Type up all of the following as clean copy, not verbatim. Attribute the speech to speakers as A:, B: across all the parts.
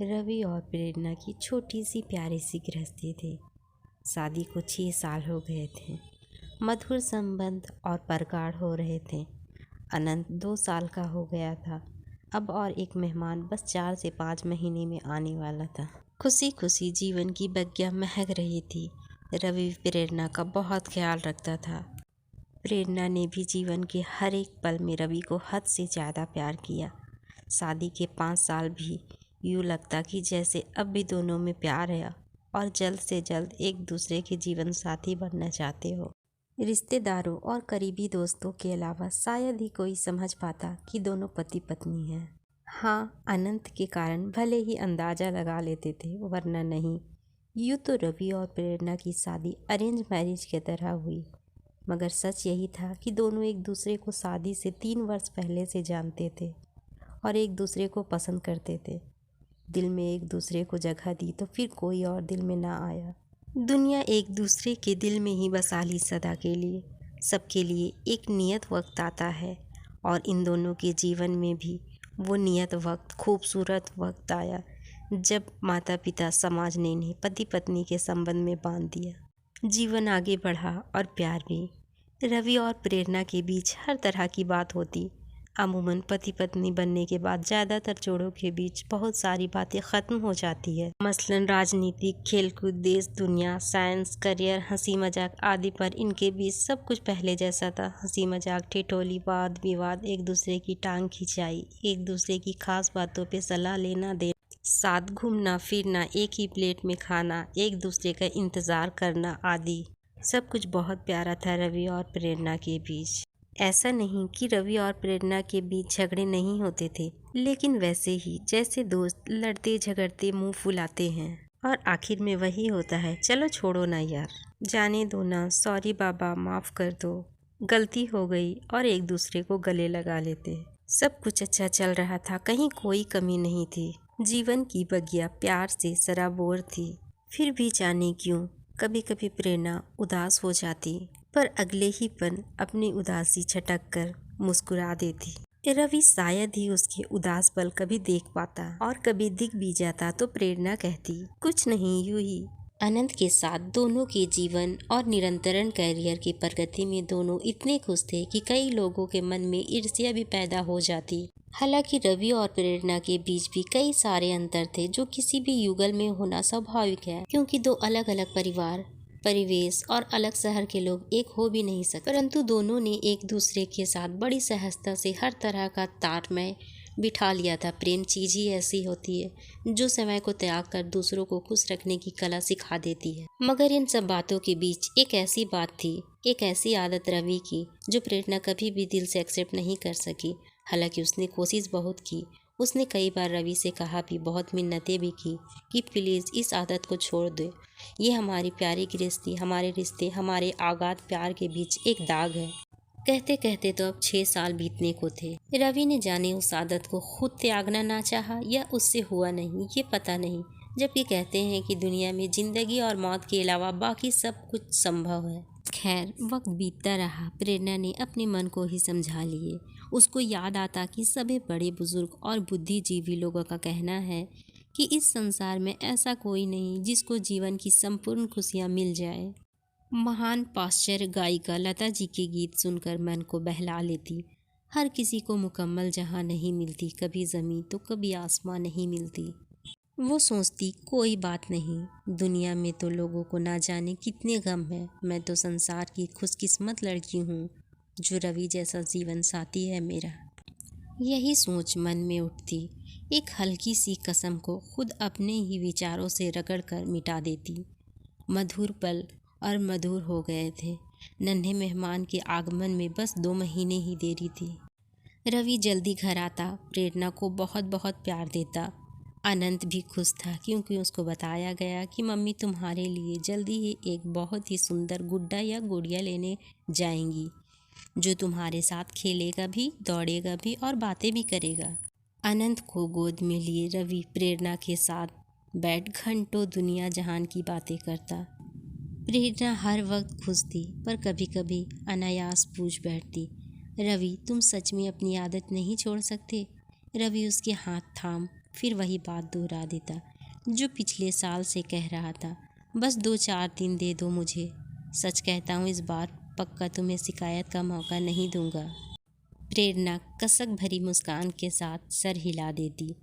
A: रवि और प्रेरणा की छोटी सी प्यारी सी गृहस्थी थी। शादी को 6 साल हो गए थे। मधुर संबंध और प्रगाढ़ हो रहे थे। अनंत 2 साल का हो गया था अब और एक मेहमान बस 4 से 5 महीने में आने वाला था। खुशी खुशी जीवन की बगिया महक रही थी। रवि प्रेरणा का बहुत ख्याल रखता था। प्रेरणा ने भी जीवन के हर एक पल में रवि को हद से ज़्यादा प्यार किया। शादी के 5 साल भी यूँ लगता कि जैसे अब भी दोनों में प्यार है और जल्द से जल्द एक दूसरे के जीवन साथी बनना चाहते हो। रिश्तेदारों और करीबी दोस्तों के अलावा शायद ही कोई समझ पाता कि दोनों पति पत्नी हैं। हाँ, अनंत के कारण भले ही अंदाज़ा लगा लेते थे, वरना नहीं। यूँ तो रवि और प्रेरणा की शादी अरेंज मैरिज की तरह हुई, मगर सच यही था कि दोनों एक दूसरे को शादी से 3 वर्ष पहले से जानते थे और एक दूसरे को पसंद करते थे। दिल में एक दूसरे को जगह दी तो फिर कोई और दिल में ना आया। दुनिया एक दूसरे के दिल में ही बसा ली सदा के लिए। सबके लिए एक नियत वक्त आता है और इन दोनों के जीवन में भी वो नियत वक्त, खूबसूरत वक्त आया जब माता पिता समाज ने इन्हें पति पत्नी के संबंध में बांध दिया। जीवन आगे बढ़ा और प्यार भी। रवि और प्रेरणा के बीच हर तरह की बात होती। अमूमन पति पत्नी बनने के बाद ज़्यादातर जोड़ों के बीच बहुत सारी बातें ख़त्म हो जाती है। मसलन राजनीति, खेलकूद, देश दुनिया, साइंस, करियर, हंसी मजाक आदि पर इनके बीच सब कुछ पहले जैसा था। हंसी मजाक, ठिठोली, वाद विवाद, एक दूसरे की टांग खिंचाई, एक दूसरे की खास बातों पे सलाह लेना देना, साथ घूमना फिरना, एक ही प्लेट में खाना, एक दूसरे का इंतज़ार करना आदि सब कुछ बहुत प्यारा था रवि और प्रेरणा के बीच। ऐसा नहीं कि रवि और प्रेरणा के बीच झगड़े नहीं होते थे, लेकिन वैसे ही जैसे दोस्त लड़ते झगड़ते मुंह फुलाते हैं और आखिर में वही होता है, चलो छोड़ो ना यार, जाने दो ना, सॉरी बाबा, माफ़ कर दो, गलती हो गई, और एक दूसरे को गले लगा लेते। सब कुछ अच्छा चल रहा था, कहीं कोई कमी नहीं थी। जीवन की बगिया प्यार से सराबोर थी। फिर भी जाने क्यों कभी कभी प्रेरणा उदास हो जाती, पर अगले ही पल अपनी उदासी छटक कर मुस्कुरा देती। रवि शायद ही उसके उदास पल कभी देख पाता और कभी दिख भी जाता तो प्रेरणा कहती, कुछ नहीं, यूं ही। अनंत के साथ दोनों के जीवन और निरंतरण करियर की प्रगति में दोनों इतने खुश थे कि कई लोगों के मन में ईर्ष्या भी पैदा हो जाती। हालांकि रवि और प्रेरणा के बीच भी कई सारे अंतर थे जो किसी भी युगल में होना स्वाभाविक है, क्योंकि दो अलग अलग परिवार, परिवेश और अलग शहर के लोग एक हो भी नहीं सकते। परंतु दोनों ने एक दूसरे के साथ बड़ी सहजता से हर तरह का तालमेल बिठा लिया था। प्रेम चीज ही ऐसी होती है जो समय को त्याग कर दूसरों को खुश रखने की कला सिखा देती है। मगर इन सब बातों के बीच एक ऐसी बात थी, एक ऐसी आदत रवि की जो प्रेरणा कभी भी दिल से एक्सेप्ट नहीं कर सकी। हालांकि उसने कोशिश बहुत की। उसने कई बार रवि से कहा भी, बहुत मिन्नतें भी की कि प्लीज़ इस आदत को छोड़ दे। ये हमारी प्यारी गृहस्थी, हमारे रिश्ते, हमारे आगाध प्यार के बीच एक दाग है। कहते कहते तो अब 6 साल बीतने को थे। रवि ने जाने उस आदत को खुद त्यागना ना चाहा या उससे हुआ नहीं, ये पता नहीं। जबकि कहते हैं कि दुनिया में जिंदगी और मौत के अलावा बाकी सब कुछ संभव है। खैर, वक्त बीतता रहा। प्रेरणा ने अपने मन को ही समझा लिए। उसको याद आता कि सभी बड़े बुजुर्ग और बुद्धिजीवी लोगों का कहना है कि इस संसार में ऐसा कोई नहीं जिसको जीवन की संपूर्ण खुशियाँ मिल जाए। महान पाश्चात्य गायिका लता जी के गीत सुनकर मन को बहला लेती। हर किसी को मुकम्मल जहाँ नहीं मिलती, कभी ज़मीन तो कभी आसमां नहीं मिलती। वो सोचती, कोई बात नहीं, दुनिया में तो लोगों को ना जाने कितने गम है। मैं तो संसार की खुशकिस्मत लड़की हूँ जो रवि जैसा जीवन साथी है मेरा। यही सोच मन में उठती, एक हल्की सी कसम को खुद अपने ही विचारों से रगड़ कर मिटा देती। मधुर पल और मधुर हो गए थे। नन्हे मेहमान के आगमन में बस 2 महीने ही देरी थी। रवि जल्दी घर आता, प्रेरणा को बहुत बहुत प्यार देता। अनंत भी खुश था क्योंकि उसको बताया गया कि मम्मी तुम्हारे लिए जल्दी ही एक बहुत ही सुंदर गुड्डा या गुड़िया लेने जाएंगी जो तुम्हारे साथ खेलेगा भी, दौड़ेगा भी और बातें भी करेगा। अनंत को गोद में लिए रवि प्रेरणा के साथ बैठ घंटों दुनिया जहान की बातें करता। प्रेरणा हर वक्त खुश थी, पर कभी कभी अनायास पूछ बैठती, रवि तुम सच में अपनी आदत नहीं छोड़ सकते? रवि उसके हाथ थाम फिर वही बात दोहरा देता जो पिछले साल से कह रहा था। बस 2-4 दिन दे दो मुझे। सच कहता हूँ इस बार पक्का तुम्हें शिकायत का मौका नहीं दूंगा। प्रेरणा कसक भरी मुस्कान के साथ सर हिला देती।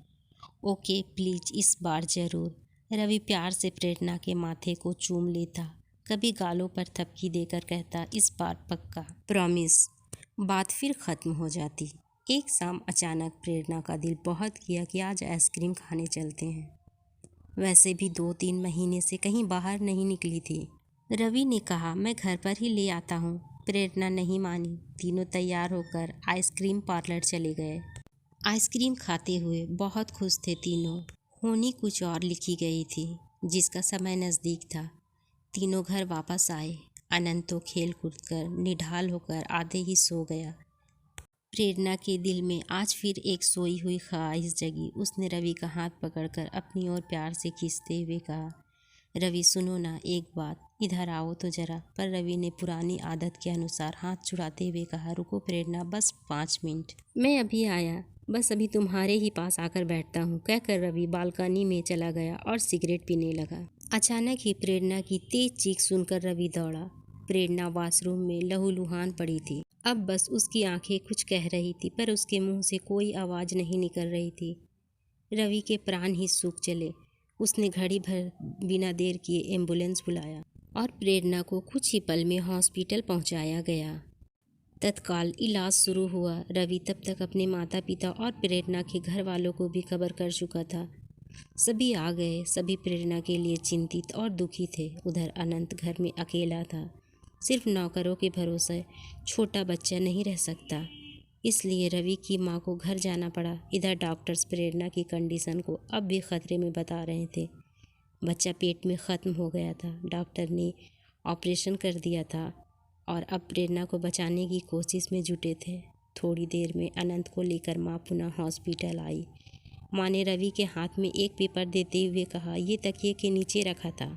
A: ओके प्लीज, इस बार ज़रूर। रवि प्यार से प्रेरणा के माथे को चूम लेता, कभी गालों पर थपकी देकर कहता, इस बार पक्का, प्रॉमिस। बात फिर ख़त्म हो जाती। एक शाम अचानक प्रेरणा का दिल बहुत किया कि आज आइसक्रीम खाने चलते हैं। वैसे भी 2-3 महीने से कहीं बाहर नहीं निकली थी। रवि ने कहा, मैं घर पर ही ले आता हूँ। प्रेरणा नहीं मानी। तीनों तैयार होकर आइसक्रीम पार्लर चले गए। आइसक्रीम खाते हुए बहुत खुश थे तीनों। होनी कुछ और लिखी गई थी, जिसका समय नज़दीक था। तीनों घर वापस आए। अनंत तो खेल कूद कर निढाल होकर आधे ही सो गया। प्रेरणा के दिल में आज फिर एक सोई हुई ख्वाहिश जगी। उसने रवि का हाथ पकड़कर अपनी ओर प्यार से खींचते हुए कहा, रवि सुनो ना एक बात, इधर आओ तो जरा। पर रवि ने पुरानी आदत के अनुसार हाथ छुड़ाते हुए कहा, रुको प्रेरणा, बस 5 मिनट, मैं अभी आया, बस अभी तुम्हारे ही पास आकर बैठता हूँ, कहकर रवि बालकनी में चला गया और सिगरेट पीने लगा। अचानक ही प्रेरणा की तेज चीख सुनकर रवि दौड़ा। प्रेरणा वॉशरूम में लहूलुहान पड़ी थी। अब बस उसकी आंखें कुछ कह रही थी, पर उसके मुंह से कोई आवाज़ नहीं निकल रही थी। रवि के प्राण ही सूख चले। उसने घड़ी भर बिना देर किए एम्बुलेंस बुलाया और प्रेरणा को कुछ ही पल में हॉस्पिटल पहुंचाया गया। तत्काल इलाज शुरू हुआ। रवि तब तक अपने माता पिता और प्रेरणा के घर वालों को भी खबर कर चुका था। सभी आ गए। सभी प्रेरणा के लिए चिंतित और दुखी थे। उधर अनंत घर में अकेला था। सिर्फ नौकरों के भरोसे छोटा बच्चा नहीं रह सकता, इसलिए रवि की मां को घर जाना पड़ा। इधर डॉक्टर्स प्रेरणा की कंडीशन को अब भी खतरे में बता रहे थे। बच्चा पेट में ख़त्म हो गया था। डॉक्टर ने ऑपरेशन कर दिया था और अब प्रेरणा को बचाने की कोशिश में जुटे थे। थोड़ी देर में अनंत को लेकर माँ पुनः हॉस्पिटल आई। माँ ने रवि के हाथ में एक पेपर देते हुए कहा, ये तकिए के नीचे रखा था।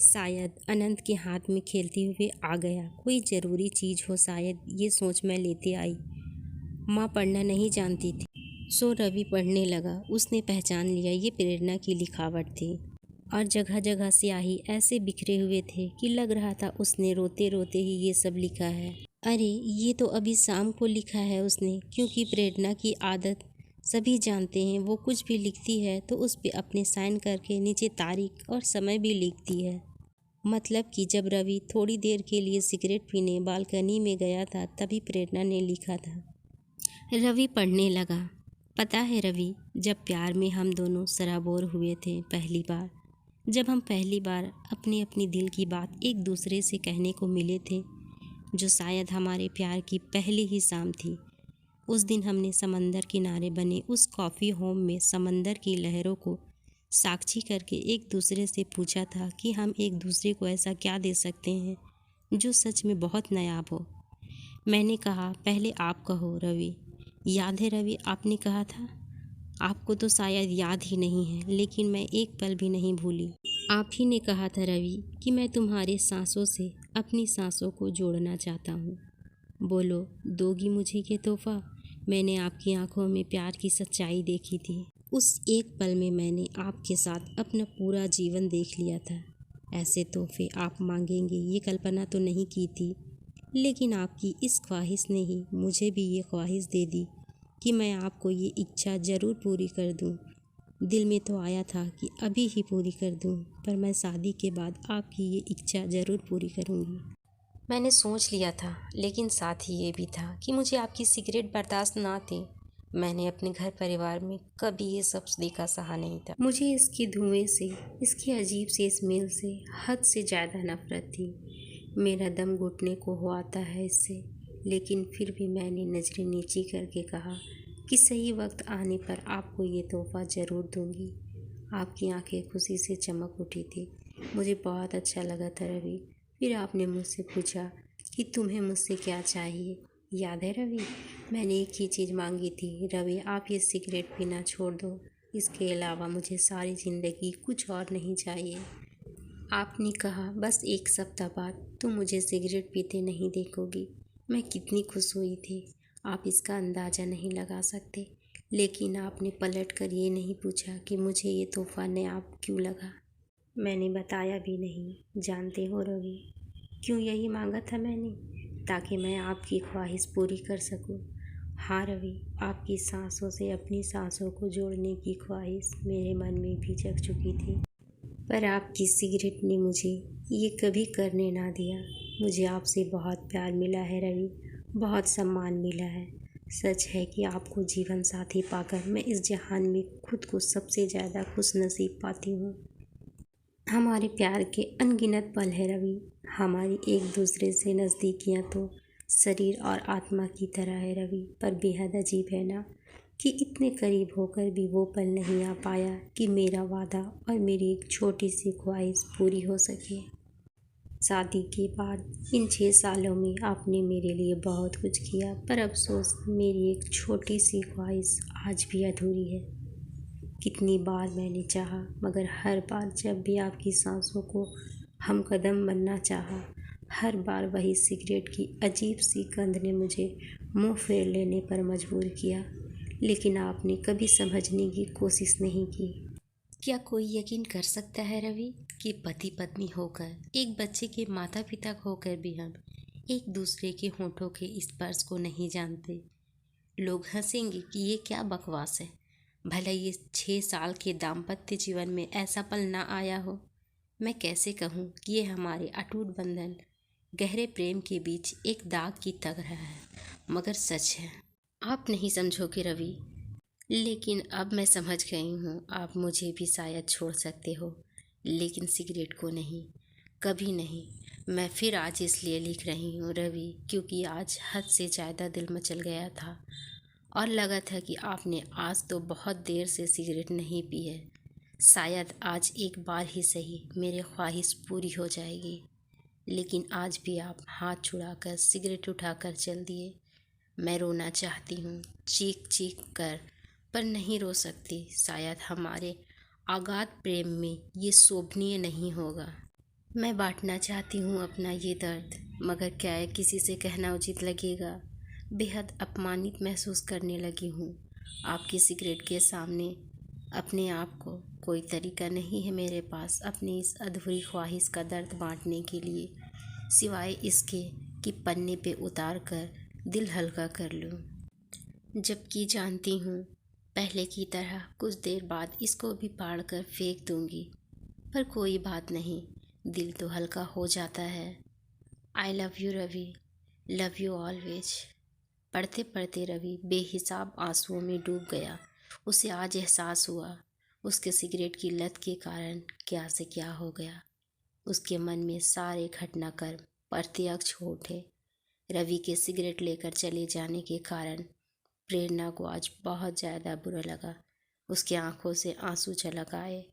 A: शायद अनंत के हाथ में खेलते हुए आ गया। कोई ज़रूरी चीज़ हो शायद, ये सोच मैं लेते आई। माँ पढ़ना नहीं जानती थी, सो रवि पढ़ने लगा। उसने पहचान लिया ये प्रेरणा की लिखावट थी और जगह जगह स्याही ऐसे बिखरे हुए थे कि लग रहा था उसने रोते रोते ही ये सब लिखा है। अरे ये तो अभी शाम को लिखा है उसने, क्योंकि प्रेरणा की आदत सभी जानते हैं। वो कुछ भी लिखती है तो उस पर अपने साइन करके नीचे तारीख और समय भी लिखती है। मतलब कि जब रवि थोड़ी देर के लिए सिगरेट पीने बालकनी में गया था, तभी प्रेरणा ने लिखा था। रवि पढ़ने लगा। पता है रवि, जब प्यार में हम दोनों सराबोर हुए थे पहली बार, जब हम पहली बार अपनी अपनी दिल की बात एक दूसरे से कहने को मिले थे, जो शायद हमारे प्यार की पहली ही शाम थी। उस दिन हमने समंदर किनारे बने उस कॉफ़ी होम में समंदर की लहरों को साक्षी करके एक दूसरे से पूछा था कि हम एक दूसरे को ऐसा क्या दे सकते हैं जो सच में बहुत नायाब हो। मैंने कहा, पहले आप कहो रवि। याद है रवि, आपने कहा था। आपको तो शायद याद ही नहीं है, लेकिन मैं एक पल भी नहीं भूली। आप ही ने कहा था रवि कि मैं तुम्हारे सांसों से अपनी सांसों को जोड़ना चाहता हूँ। बोलो, दोगी मुझे ये तोहफा? मैंने आपकी आंखों में प्यार की सच्चाई देखी थी। उस एक पल में मैंने आपके साथ अपना पूरा जीवन देख लिया था। ऐसे तोहफे आप मांगेंगे ये कल्पना तो नहीं की थी, लेकिन आपकी इस ख्वाहिश ने ही मुझे भी ये ख्वाहिश दे दी कि मैं आपको ये इच्छा ज़रूर पूरी कर दूं। दिल में तो आया था कि अभी ही पूरी कर दूं, पर मैं शादी के बाद आपकी ये इच्छा ज़रूर पूरी करूंगी। मैंने सोच लिया था, लेकिन साथ ही ये भी था कि मुझे आपकी सिगरेट बर्दाश्त ना थी। मैंने अपने घर परिवार में कभी ये सब देखा सहा नहीं था। मुझे इसके धुएं से, इसकी अजीब सी स्मेल से हद से ज़्यादा नफरत थी। मेरा दम घुटने को हो आता है इससे। लेकिन फिर भी मैंने नज़रें नीची करके कहा कि सही वक्त आने पर आपको ये तोहफा ज़रूर दूंगी। आपकी आंखें खुशी से चमक उठी थी। मुझे बहुत अच्छा लगा था रवि। फिर आपने मुझसे पूछा कि तुम्हें मुझसे क्या चाहिए। याद है रवि, मैंने एक ही चीज़ मांगी थी। रवि, आप ये सिगरेट पीना छोड़ दो। इसके अलावा मुझे सारी ज़िंदगी कुछ और नहीं चाहिए। आपने कहा बस एक सप्ताह बाद तुम मुझे सिगरेट पीते नहीं देखोगी। मैं कितनी खुश हुई थी, आप इसका अंदाज़ा नहीं लगा सकते। लेकिन आपने पलट कर ये नहीं पूछा कि मुझे ये तोहफा नायाब क्यों लगा। मैंने बताया भी नहीं। जानते हो रवि, क्यों यही मांगा था मैंने? ताकि मैं आपकी ख्वाहिश पूरी कर सकूं। हाँ रवि, आपकी सांसों से अपनी सांसों को जोड़ने की ख्वाहिश मेरे मन में भी जग चुकी थी, पर आपकी सिगरेट ने मुझे ये कभी करने ना दिया। मुझे आपसे बहुत प्यार मिला है रवि, बहुत सम्मान मिला है। सच है कि आपको जीवन साथी पाकर मैं इस जहान में खुद को सबसे ज़्यादा खुशनसीब पाती हूँ। हमारे प्यार के अनगिनत पल है रवि। हमारी एक दूसरे से नज़दीकियाँ तो शरीर और आत्मा की तरह है रवि, पर बेहद अजीब है ना कि इतने करीब होकर भी वो पल नहीं आ पाया कि मेरा वादा और मेरी एक छोटी सी ख्वाहिश पूरी हो सके। शादी के बाद इन 6 सालों में आपने मेरे लिए बहुत कुछ किया, पर अफसोस मेरी एक छोटी सी ख्वाहिश आज भी अधूरी है। कितनी बार मैंने चाहा, मगर हर बार जब भी आपकी सांसों को हम कदम बनना चाहा, हर बार वही सिगरेट की अजीब सी गंध ने मुझे मुंह फेर लेने पर मजबूर किया। लेकिन आपने कभी समझने की कोशिश नहीं की। क्या कोई यकीन कर सकता है रवि कि पति पत्नी होकर, एक बच्चे के माता पिता होकर भी हम एक दूसरे के होठों के स्पर्श को नहीं जानते? लोग हंसेंगे कि ये क्या बकवास है। भला ये 6 साल के दाम्पत्य जीवन में ऐसा पल ना आया हो। मैं कैसे कहूँ कि ये हमारे अटूट बंधन, गहरे प्रेम के बीच एक दाग की तरह है, मगर सच है। आप नहीं समझोगे रवि, लेकिन अब मैं समझ गई हूँ। आप मुझे भी शायद छोड़ सकते हो, लेकिन सिगरेट को नहीं, कभी नहीं। मैं फिर आज इसलिए लिख रही हूँ रवि, क्योंकि आज हद से ज़्यादा दिल मचल गया था और लगा था कि आपने आज तो बहुत देर से सिगरेट नहीं पी है। शायद आज एक बार ही सही मेरी ख्वाहिश पूरी हो जाएगी। लेकिन आज भी आप हाथ छुड़ाकर सिगरेट उठाकर चल दिए। मैं रोना चाहती हूँ चीख चीख कर, पर नहीं रो सकती। शायद हमारे अगाध प्रेम में ये शोभनीय नहीं होगा। मैं बांटना चाहती हूँ अपना ये दर्द, मगर क्या है किसी से कहना उचित लगेगा। बेहद अपमानित महसूस करने लगी हूँ आपकी सिगरेट के सामने। अपने आप को कोई तरीका नहीं है मेरे पास अपनी इस अधूरी ख्वाहिश का दर्द बांटने के लिए, सिवाय इसके कि पन्ने पे उतार कर दिल हल्का कर लूँ। जबकि जानती हूँ पहले की तरह कुछ देर बाद इसको भी फाड़ कर फेंक दूँगी, पर कोई बात नहीं, दिल तो हल्का हो जाता है। I love you Ravi, love you always. पढ़ते पढ़ते रवि बेहिसाब आंसुओं में डूब गया। उसे आज एहसास हुआ उसके सिगरेट की लत के कारण क्या से क्या हो गया। उसके मन में सारे घटनाक्रम प्रत्यक्ष हो उठे। रवि के सिगरेट लेकर चले जाने के कारण प्रेरणा को आज बहुत ज़्यादा बुरा लगा। उसकी आंखों से आंसू छलक आए।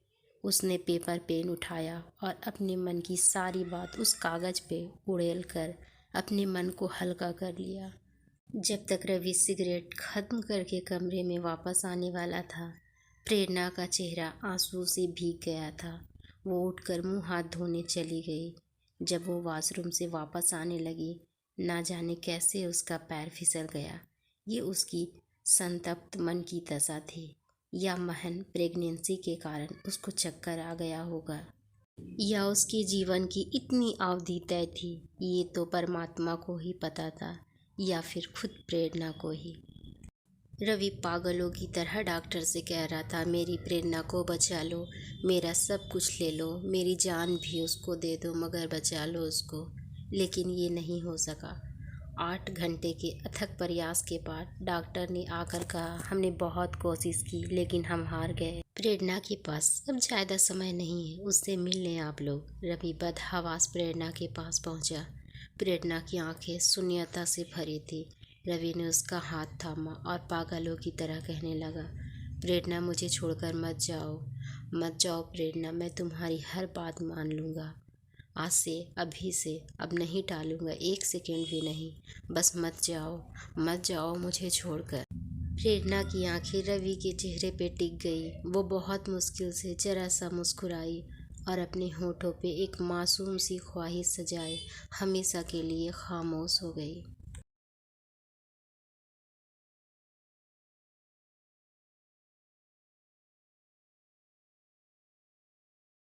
A: उसने पेपर पेन उठाया और अपने मन की सारी बात उस कागज़ पे उड़ेल कर अपने मन को हल्का कर लिया। जब तक रवि सिगरेट खत्म करके कमरे में वापस आने वाला था, प्रेरणा का चेहरा आंसू से भीग गया था। वो उठकर मुंह हाथ धोने चली गई। जब वो वॉशरूम से वापस आने लगी, ना जाने कैसे उसका पैर फिसल गया। ये उसकी संतप्त मन की दशा थी, या महन प्रेगनेंसी के कारण उसको चक्कर आ गया होगा, या उसके जीवन की इतनी अवधि तय थी। ये तो परमात्मा को ही पता था, या फिर खुद प्रेरणा को ही। रवि पागलों की तरह डॉक्टर से कह रहा था, मेरी प्रेरणा को बचा लो, मेरा सब कुछ ले लो, मेरी जान भी उसको दे दो, मगर बचा लो उसको। लेकिन ये नहीं हो सका। 8 घंटे के अथक प्रयास के बाद डॉक्टर ने आकर कहा, हमने बहुत कोशिश की लेकिन हम हार गए। प्रेरणा के पास अब ज़्यादा समय नहीं है, उससे मिल लें आप लोग। रवि बदहवास प्रेरणा के पास पहुंचा। प्रेरणा की आंखें शून्यता से भरी थी। रवि ने उसका हाथ थामा और पागलों की तरह कहने लगा, प्रेरणा मुझे छोड़कर मत जाओ, मत जाओ प्रेरणा, मैं तुम्हारी हर बात मान लूँगा। आज से, अभी से, अब नहीं टालूँगा, 1 सेकंड भी नहीं। बस मत जाओ, मत जाओ मुझे छोड़कर। प्रेरणा की आंखें रवि के चेहरे पे टिक गई। वो बहुत मुश्किल से जरा सा मुस्कुराई और अपने होठों पे एक मासूम सी ख्वाहिश सजाए हमेशा के लिए खामोश हो गई।